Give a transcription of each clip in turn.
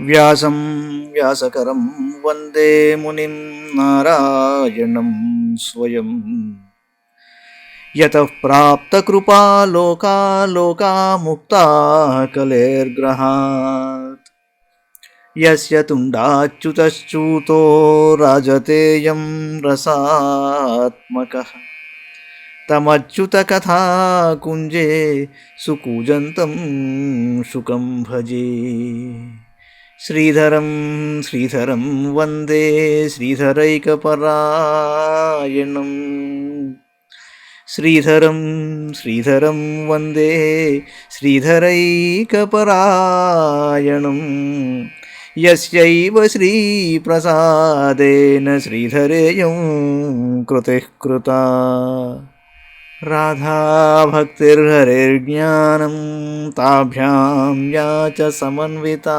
వ్యాసం వ్యాసకరం వందే మునిం నారాయణం స్వయం. యతః ప్రాప్తకృపా లోకా లోకా ముక్తా కలేర్గ్రహాత్. యస్య తుండాచ్యుతశ్చ్యుతో రాజతేయం రసాత్మకః. తమచ్యుతకథా కుంజే సుకూజంతం శుకం భజే. శ్రీధరం శ్రీధరం వందే శ్రీధరైకపరాయణం. శ్రీధరం శ్రీధరం వందే శ్రీధరైకపరాయణం. యస్యైవ శ్రీప్రసాదేన శ్రీధరేయం కృతిః కృతా. రాధాభక్తిర్హరిర్జ్ఞానం తాభ్యాం యా చ సమన్వితా.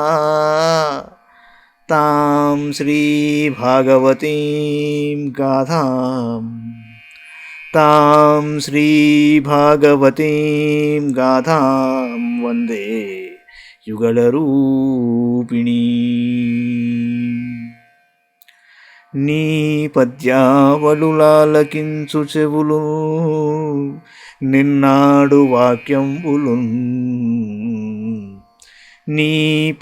తాం శ్రీభాగవతీం గాథాం వందే యుగళరూపిణీ. నీ పద్యావళులాలకించు చెవులు నిన్నాడు వాక్యంబులు. నీ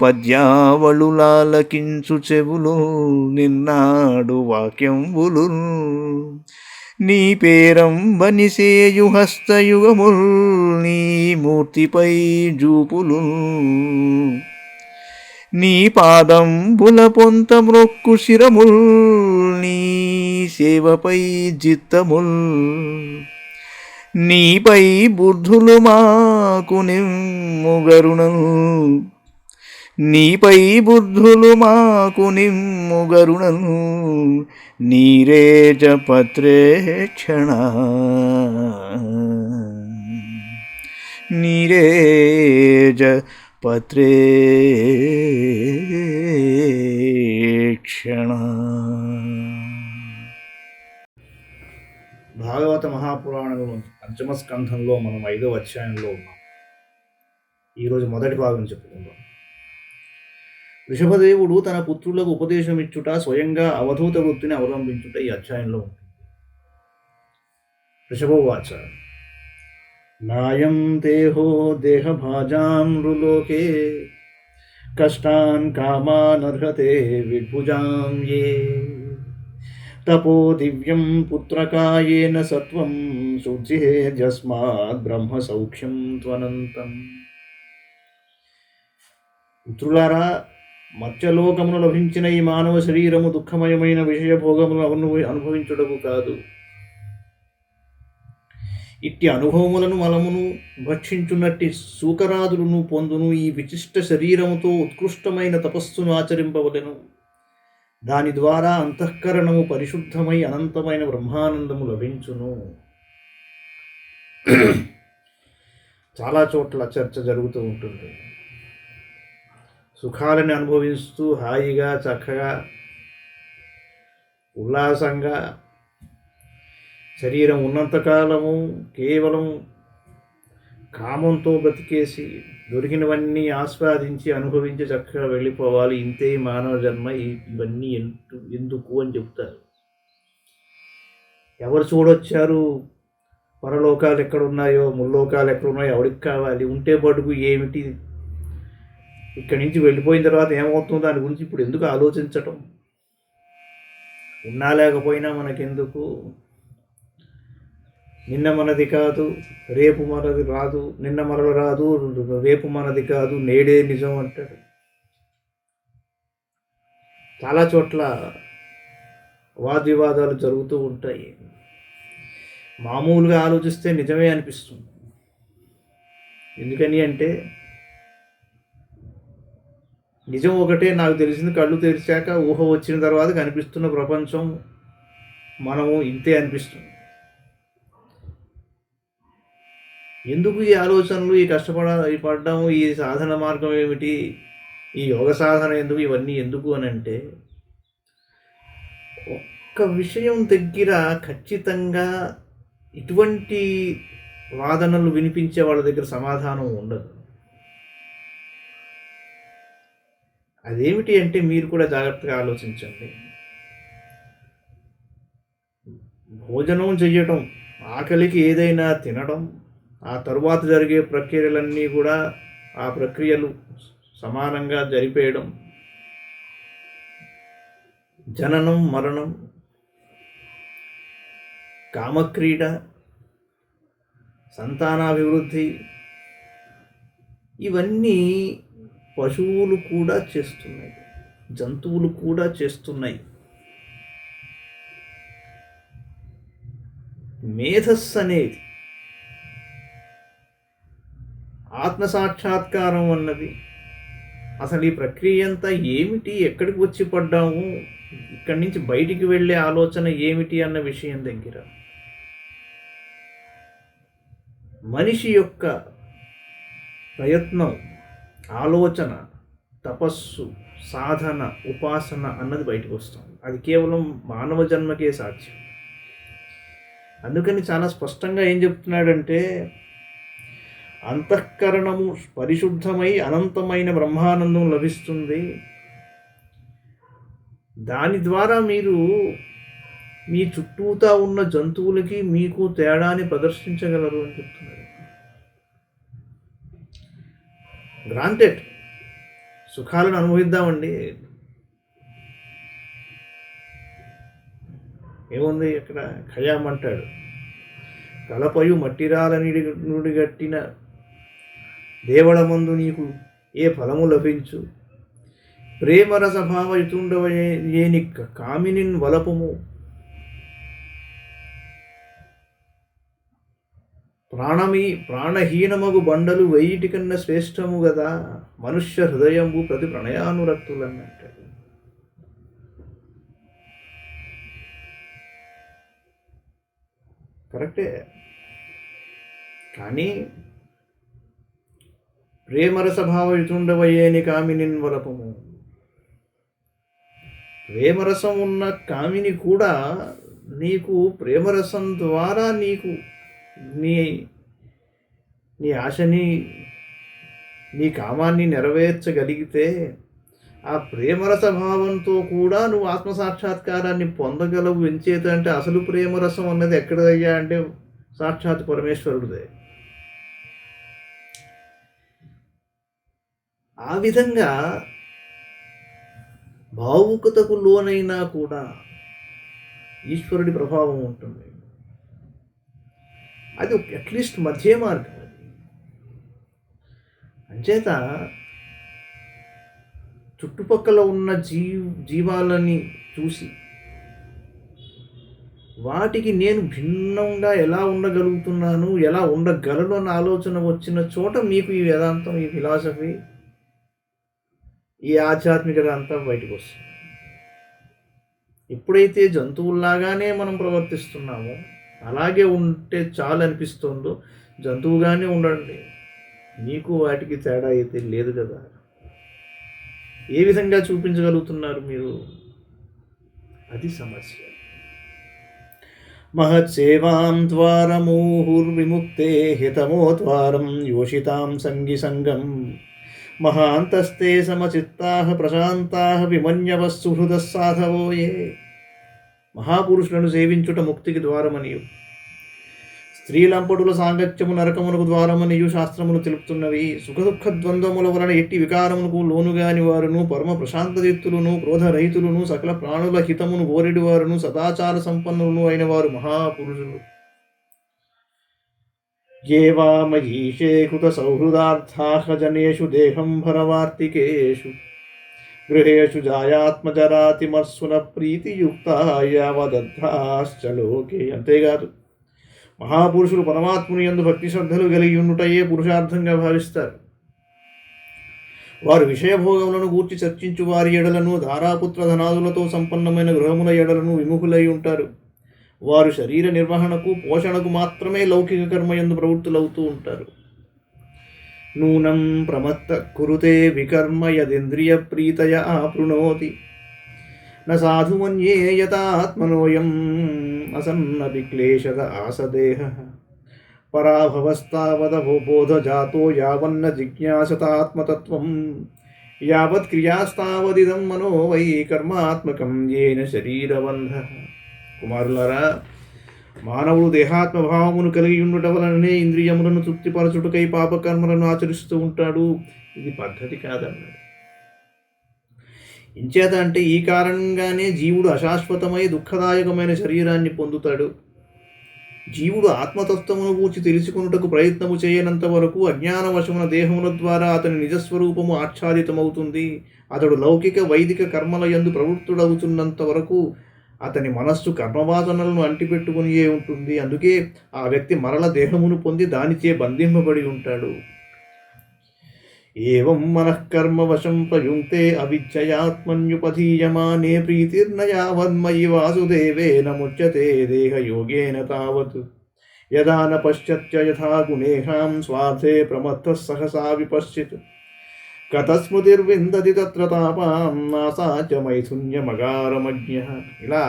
పద్యావళులాలకించు చెవులు నిన్నాడు వాక్యంబులు. నీ పేరంబనిసేయు హస్తయుగముల్ నీ మూర్తిపై జూపులు. నీ పాదంబుల పొంత మ్రొక్కు శిరముల్ నీ సేవపై జిత్తముల్. నీపై బుద్ధులు మాకు నిమ్ముగరుణం. నీపై బుద్ధులు మాకు నిమ్ముగరుణం. నీరేజ పత్రేక్షణ నీరేజ పత్రేక్షణ. భాగవత మహాపురాణంలో పంచమ స్కంధంలో మనం 5వ అధ్యాయంలో ఉన్నాం. ఈరోజు మొదటి భాగం చెప్పుకుందాం. వృషభదేవుడు తన పుత్రులకు ఉపదేశం ఇచ్చుట, స్వయంగా అవధూత వృత్తిని అవలంబించుట ఈ అధ్యాయంలో ఉంటుంది. వృషభోవాచ నాయం దేహో దేహభాజాం నృలోకే కష్టాన్ కామానర్హతే విద్భుజాం యే. తపో దివ్యం పుత్రకాయేన సత్వం శుద్ధిహేజస్మాత్ బ్రహ్మ సౌఖ్యం త్వనంతం. పుత్రులారా, మత్స్యలోకమును లభించిన ఈ మానవ శరీరము దుఃఖమయమైన విషయభోగములు అనుభవించుటకు కాదు. ఇట్టి అనుభవములను మలమును భక్షించున్నట్టి సూకరాదులను పొందును ఈ విశిష్ట శరీరముతో ఉత్కృష్టమైన తపస్సును ఆచరింపవలెను. దాని ద్వారా అంతఃకరణము పరిశుద్ధమై అనంతమైన బ్రహ్మానందము లభించును. చాలా చోట్ల చర్చ జరుగుతూ ఉంటుంది. సుఖాలను అనుభవిస్తూ హాయిగా చక్కగా ఉల్లాసంగా శరీరం ఉన్నంతకాలము కేవలం కామంతో బ్రతికేసి దొరికినవన్నీ ఆస్వాదించి అనుభవించి చక్కగా వెళ్ళిపోవాలి. ఇంతే మానవ జన్మ, ఇవన్నీ ఎందుకు అని చెప్తారు. ఎవరు చూడొచ్చారు పరలోకాలు ఎక్కడున్నాయో, ముల్లోకాలు ఎక్కడున్నాయో ఎవరికి కావాలి? ఉంటే బడుగు ఏమిటి? ఇక్కడి నుంచి వెళ్ళిపోయిన తర్వాత ఏమవుతుందో దాని గురించి ఇప్పుడు ఎందుకు ఆలోచించటం? ఉన్నా లేకపోయినా మనకెందుకు? నిన్న మనది కాదు, రేపు మనది రాదు. నిన్న మరల రాదు, రేపు మనది కాదు, నేడే నిజం అంటాడు. చాలా చోట్ల వాగ్వివాదాలు జరుగుతూ ఉంటాయి. మామూలుగా ఆలోచిస్తే నిజమే అనిపిస్తుంది. ఎందుకని అంటే నిజం ఒకటే. నాకు తెలిసింది కళ్ళు తెరిచాక, ఊహ వచ్చిన తర్వాత కనిపిస్తున్న ప్రపంచం మనము ఇంతే అనిపిస్తుంది. ఎందుకు ఈ ఆలోచనలు, ఈ పడ్డాము, ఈ సాధన మార్గం ఏమిటి, ఈ యోగ సాధన ఎందుకు, ఇవన్నీ ఎందుకు అని అంటే ఒక్క విషయం దగ్గర ఖచ్చితంగా ఇటువంటి వాదనలు వినిపించే వాళ్ళ దగ్గర సమాధానం ఉండదు. అదేమిటి అంటే మీరు కూడా జాగ్రత్తగా ఆలోచించండి. భోజనం చెయ్యటం, ఆకలికి ఏదైనా తినడం, ఆ తరువాత జరిగే ప్రక్రియలన్నీ కూడా ఆ ప్రక్రియలు సమానంగా జరిపేయడం, జననం మరణం, కామక్రీడ, సంతానాభివృద్ధి, ఇవన్నీ పశువులు కూడా చేస్తున్నాయి, జంతువులు కూడా చేస్తున్నాయి. మేధస్సు అనేది, ఆత్మసాక్షాత్కారం అన్నది, అసలు ఈ ప్రక్రియ అంతా ఏమిటి, ఎక్కడికి వచ్చి పడ్డాము, ఇక్కడి నుంచి బయటికి వెళ్ళే ఆలోచన ఏమిటి అన్న విషయం దగ్గర మనిషి యొక్క ప్రయత్నం, ఆలోచన, తపస్సు, సాధన, ఉపాసన అన్నది బయటకు వస్తుంది. అది కేవలం మానవ జన్మకే సాధ్యం. అందుకని చాలా స్పష్టంగా ఏం చెప్తున్నాడంటే, అంతఃకరణము పరిశుద్ధమై అనంతమైన బ్రహ్మానందం లభిస్తుంది. దాని ద్వారా మీరు మీ చుట్టూతా ఉన్న జంతువులకి మీకు తేడాని ప్రదర్శించగలరు అని చెప్తున్నారు. గ్రాంటెడ్, సుఖాలను అనుభవిద్దామండి, ఏముంది అక్కడ. ఖయాం అంటాడు, కలపయు మట్టిరాల నుడిగట్టిన దేవళమందు నీకు ఏ ఫలము లభించు, ప్రేమరసభావయుతుండవయేని కామినిన్ వలపము, ప్రాణహీనమగు బండలు వెయ్యిటి కన్నా శ్రేష్టము గదా, మనుష్య హృదయంబు ప్రతి ప్రణయానురక్తులన్నట్టు. కరెక్టే, కానీ ప్రేమరసభావయుతుండవయేని కామినిన్ వలపము, ప్రేమరసం ఉన్న కామిని కూడా నీకు ప్రేమరసం ద్వారా నీకు నీ ఆశని, నీ కామాన్ని నెరవేర్చగలిగితే, ఆ ప్రేమరస భావంతో కూడా నువ్వు ఆత్మసాక్షాత్కారాన్ని పొందగలవు. ఎంచేత అంటే అసలు ప్రేమరసం అన్నది ఎక్కడదయ్యా అంటే సాక్షాత్ పరమేశ్వరుడిదే. ఆ విధంగా భావుకతకు లోనైనా కూడా ఈశ్వరుడి ప్రభావం ఉంటుంది. అది అట్లీస్ట్ మధ్య మార్గం. అది అంచేత చుట్టుపక్కల ఉన్న జీవాలని చూసి వాటికి నేను భిన్నంగా ఎలా ఉండగలుగుతున్నాను, ఎలా ఉండగలను అన్న ఆలోచన వచ్చిన చోట మీకు ఈ వేదాంతం, ఈ ఫిలాసఫీ, ఈ ఆధ్యాత్మికత అంతా బయటకు వస్తుంది. ఎప్పుడైతే జంతువుల్లాగానే మనం ప్రవర్తిస్తున్నామో, అలాగే ఉంటే చాలు అనిపిస్తుందో, జంతువుగానే ఉండండి, మీకు వాటికి తేడా అయితే లేదు కదా. ఏ విధంగా చూపించగలుగుతున్నారు మీరు? అది సమస్య. మహత్సేవాం ద్వారమూహుర్విముక్తే హితమో ద్వారం యోషితాం సంగి సంగం, మహాంతస్తే సమచిత్తాః ప్రశాంతాః విమన్యవః సుహృదః సాధవో ఏ. మహాపురుషులను సేవించుట ముక్తికి ద్వారమనియు, స్త్రీలంపటుల సాంగత్యము నరకమునకు ద్వారమనియు శాస్త్రములు తెలుపుతున్నవి. సుఖదుఖ ద్వంద్వముల వలన ఎట్టి వికారమునకు లోనుగాని వారును, పరమ ప్రశాంతచిత్తులను, క్రోధరహితులను, సకల ప్రాణుల హితమును కోరిడి వారును, సదాచార సంపన్నులను అయిన వారు మహాపురుషులు. ఏ వా మయీషే కృత సౌహృదార్థాః జనేషు దేహం భరవార్తికేషు, గృహేషు జాయాత్మజరాతిమర్సున ప్రీతియుక్తా యావదద్ధాశ్చ లోకే. అంతేకాదు, మహాపురుషులు పరమాత్ముని యందు భక్తి శ్రద్ధలు కలిగి ఉండుటయే పురుషార్థంగా భావిస్తారు. వారు విషయభోగములను గూర్చి చర్చించు వారి ఎడలను, ధారాపుత్ర ధనాదులతో సంపన్నమైన గృహముల ఎడలను విముఖులై ఉంటారు. వారు శరీర నిర్వహణకు, పోషణకు మాత్రమే లౌకిక కర్మయందు ప్రవృత్తులవుతూ ఉంటారు. నూనం ప్రమత్త కురుతే వికర్మ యదింద్రియ ప్రీతయ ఆప్రుణోతి, న సాధుమన్యే యతాత్మనోయం అసన్న విక్లేశద ఆసదేహ, పరాభవస్తావద బోధజాతో యావన్న జిజ్ఞాసతాత్మతత్వం, యావత్ క్రియాస్తావదిదం మనో వై కర్మాత్మకం ఏన శరీరబంధ. కుమారులారా, మానవుడు దేహాత్మభావమును కలిగి ఉండుట వలననే ఇంద్రియములను తృప్తిపరచుటకై పాపకర్మలను ఆచరిస్తూ ఉంటాడు. ఇది పద్ధతి కాదన్నాడు. ఇంచేత అంటే ఈ కారణంగానే జీవుడు అశాశ్వతమై దుఃఖదాయకమైన శరీరాన్ని పొందుతాడు. జీవుడు ఆత్మతత్వమును గూర్చి తెలుసుకొనుటకు ప్రయత్నము చేయనంత వరకు అజ్ఞానవశమున దేహముల ద్వారా అతని నిజస్వరూపము ఆచ్ఛాదితమవుతుంది. అతడు లౌకిక వైదిక కర్మల యందు ప్రవృత్తుడవుతున్నంత వరకు అతని మనస్సు కర్మవాసనలను అంటిపెట్టుకునియే ఉంటుంది. అందుకే ఆ వ్యక్తి మరల దేహమును పొంది దానిచే బంధింపబడి ఉంటాడు. ఏవం మనఃకర్మవశం ప్రయుక్తే అవిద్యయాత్మన్యుపధీయమానే ప్రీతిర్న యావన్మయి వాసుదేవేన ముచ్యతే దేహయోగేన తావత్. యదా న పశ్యత్య యథా గుణేహాం స్వార్థే ప్రమత్తః సహసా విపశ్చిత్. కథస్మృతిర్విందతి తత్ర తాపాం నాసాచ మైథున్యమగారమజ్ఞః. ఇలా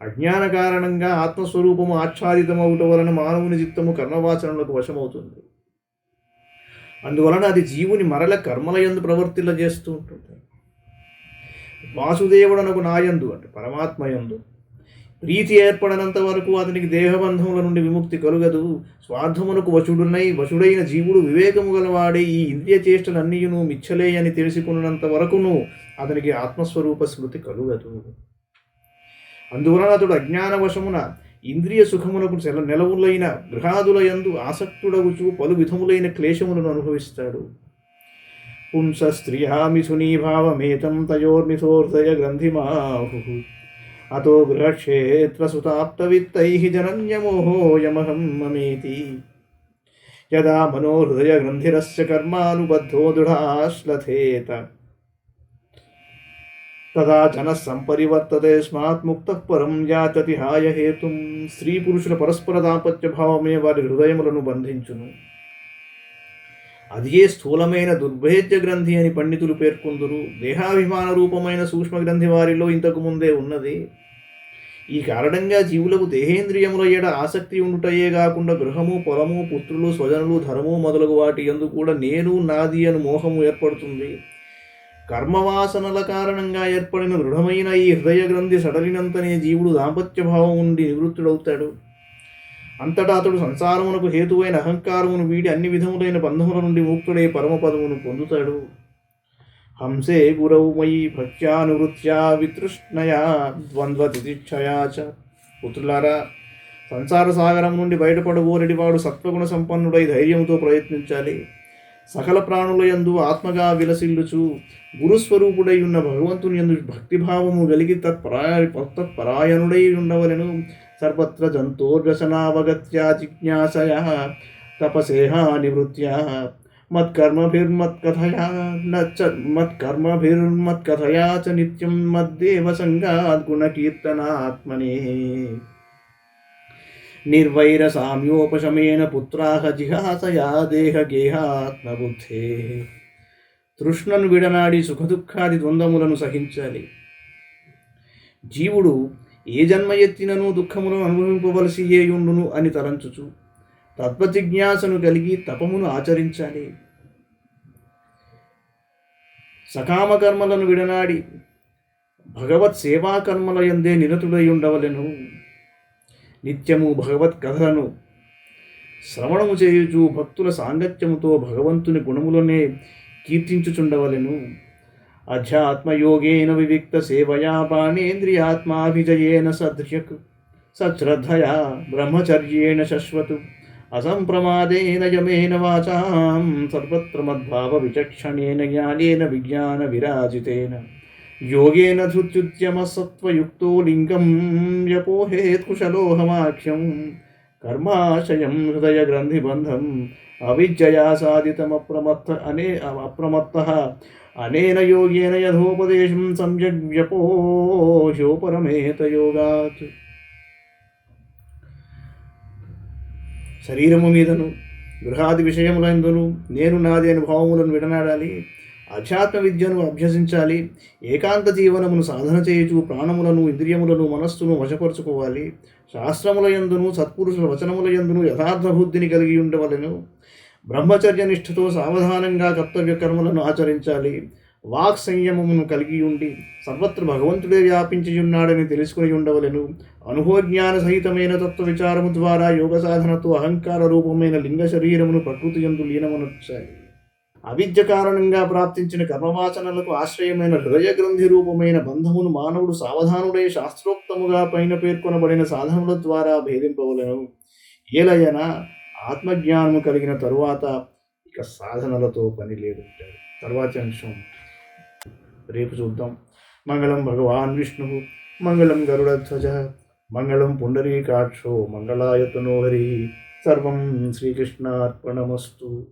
అజ్ఞాన కారణంగా ఆత్మస్వరూపము ఆచ్ఛాదితమవుట వలన మానవుని చిత్తము కర్మవాసనలకు వశమవుతుంది. అందువలన అది జీవుని మరల కర్మలయందు ప్రవర్తిల్లజేస్తూ ఉంటుంది. వాసుదేవుడనకు నాయందు అంటే పరమాత్మయందు ప్రీతి ఏర్పడనంత వరకు అతనికి దేహబంధముల నుండి విముక్తి కలుగదు. స్వార్థమునకు వశుడైన జీవుడు వివేకము గలవాడే ఈ ఇంద్రియ చేష్టలన్నీయును మిచ్చలే అని తెలుసుకున్నంత వరకును అతనికి ఆత్మస్వరూప స్మృతి కలుగదు. అందువలన అతడు అజ్ఞానవశమున ఇంద్రియ సుఖమునకు నెలవులైన గృహాదుల యందు ఆసక్తుడగుచు పలు విధములైన క్లేశములను అనుభవిస్తాడు. పుంస స్త్రియా మిథునీభావమేతం తయోర్మిథోర్దయ గ్రంథిమాహు. అతో గృహక్షేత్ర సుతాప్తవిత్తైః జనన్యమోహోయమహం మమేతి. యదా మనోహృదయ గ్రంథిరస్య కర్మానుబద్ధో దృఢాశ్లథేత తదా జనః సంపరివర్తతే స్మాత్ ముక్తః పరం యాచతి హాయ హేతుం. స్త్రీ పురుషుల పరస్పర దాంపత్య భావమే వారి హృదయములను బంధించును. అదియే స్థూలమైన దుర్భేద్య గ్రంథి అని పండితులు పేర్కొందురు. దేహాభిమాన రూపమైన సూక్ష్మ గ్రంథి వారిలో ఇంతకు ముందే ఉన్నది. ఈ కారణంగా జీవులకు దేహేంద్రియముల ఎడ ఆసక్తి ఉండుటయే కాకుండా గృహము, పొలము, పుత్రులు, స్వజనులు, ధర్మము మొదలగు వాటి యందు కూడా నేను నాది అని మోహము ఏర్పడుతుంది. కర్మవాసనల కారణంగా ఏర్పడిన దృఢమైన ఈ హృదయ గ్రంథి సడలినంతనే జీవుడు దాంపత్యభావం నుండి నివృత్తుడవుతాడు. అంతటా అతడు సంసారమునకు హేతువైన అహంకారమును వీడి అన్ని విధములైన బంధముల నుండి ముక్తుడై పరమపదమును పొందుతాడు. హంసే గురౌ మయి భక్త్యానువృత్యా వితృష్ణయా ద్వంద్వతితిక్షయా చ. పుత్రులారా, సంసార సాగరం నుండి బయటపడగోరెడివాడు సత్వగుణ సంపన్నుడై ధైర్యంతో ప్రయత్నించాలి. సకల ప్రాణుల యందు ఆత్మగా విలసిల్లుచు గురుస్వరూపుడై ఉన్న భగవంతుని యందు భక్తిభావము కలిగి తత్పరాయణుడై ఉండవలెను. సర్వత్ర జంతోర్వ్యసనావగత్యా జిజ్ఞాసయా తపసేహా నివృత్యా మత్కర్మభిర్మత్కథయా చ నిత్యం మద్దేవ సంగాద్ గుణకీర్తనాత్మనే. నిర్వైర సామ్యోపశమేన పుత్రాహ జిహాసయా దేహగేహాత్మబుద్ధే. తృష్ణను విడనాడి సుఖదుఖాది ద్వంద్వములను సహించాలి. జీవుడు ఏ జన్మ ఎత్తినను దుఃఖములను అనుభవింపవలసి ఏయుండును అని తలంచుచు తత్వజిజ్ఞాసను కలిగి తపమును ఆచరించాలి. సకామకర్మలను విడనాడి భగవత్ సేవాకర్మల యందే నిరతుడై ఉండవలెను. నిత్యము భగవత్ కథలను శ్రవణము చేయుచు భక్తుల సాంగత్యముతో భగవంతుని గుణములనే కీర్తించుచుండవలెను. అధ్యాత్మయోగేన వివిక్త సేవయా బాణేంద్రియాత్మాభిజయేన సశ్రద్ధయా బ్రహ్మచర్యేణ శశ్వతు అసంప్రమాదేన యమేన వాచాం సర్వత్ర మద్భావ విచక్షణేన జ్ఞానేన విజ్ఞాన విరాజితేన యోగేన ధృత్యుద్యమ సత్వయుక్తో లింగం యపోహేత్ కుశలోహమాఖ్యం కర్మాశయం హృదయ గ్రంథిబంధం అవిద్యయా సాధితమప్రమత్తః అనేన యోగేన యథోపదేశం సమ్యగ్ వ్యపోహ్యో పరమేత యోగాత్. శరీరము మీదను గృహాది విషయములందును నేను నాది అను భావములను విడనాడాలి. అధ్యాత్మ విద్యను అభ్యసించాలి. ఏకాంత జీవనమును సాధన చేయుచు ప్రాణములను, ఇంద్రియములను, మనస్సును వశపరుచుకోవాలి. శాస్త్రముల యందును సత్పురుషుల వచనముల యందును యథార్థ బుద్ధిని కలిగి ఉండవలెను. బ్రహ్మచర్య నిష్ఠతో సావధానంగా కర్తవ్య కర్మలను ఆచరించాలి. వాక్ సంయమమును కలిగి ఉండి సర్వత్ర భగవంతుడే వ్యాపించి ఉన్నాడని తెలుసుకుని ఉండవలెను. అనుభవజ్ఞాన సహితమైన తత్వ విచారము ద్వారా యోగ సాధనతో అహంకార రూపమైన లింగ శరీరమును ప్రకృతి యందు లీనమనొచ్చాయి. అవిద్య కారణంగా ప్రాప్తించిన కర్మవాసనలకు ఆశ్రయమైన హృదయ గ్రంథి రూపమైన బంధమును మానవుడు సావధానుడై శాస్త్రోక్తముగా పైన పేర్కొనబడిన సాధనముల ద్వారా భేదింపవలను. ఏలయన ఆత్మజ్ఞానము కలిగిన తరువాత ఇక సాధనలతో పని లేదు. తర్వాతి అంశం రేపు చూద్దాం. మంగళం భగవాన్ విష్ణు, మంగళం గరుడధ్వజ, మంగళం పుండరీకాక్షో, మంగళాయతనో హరి. సర్వం శ్రీకృష్ణార్పణమస్తు.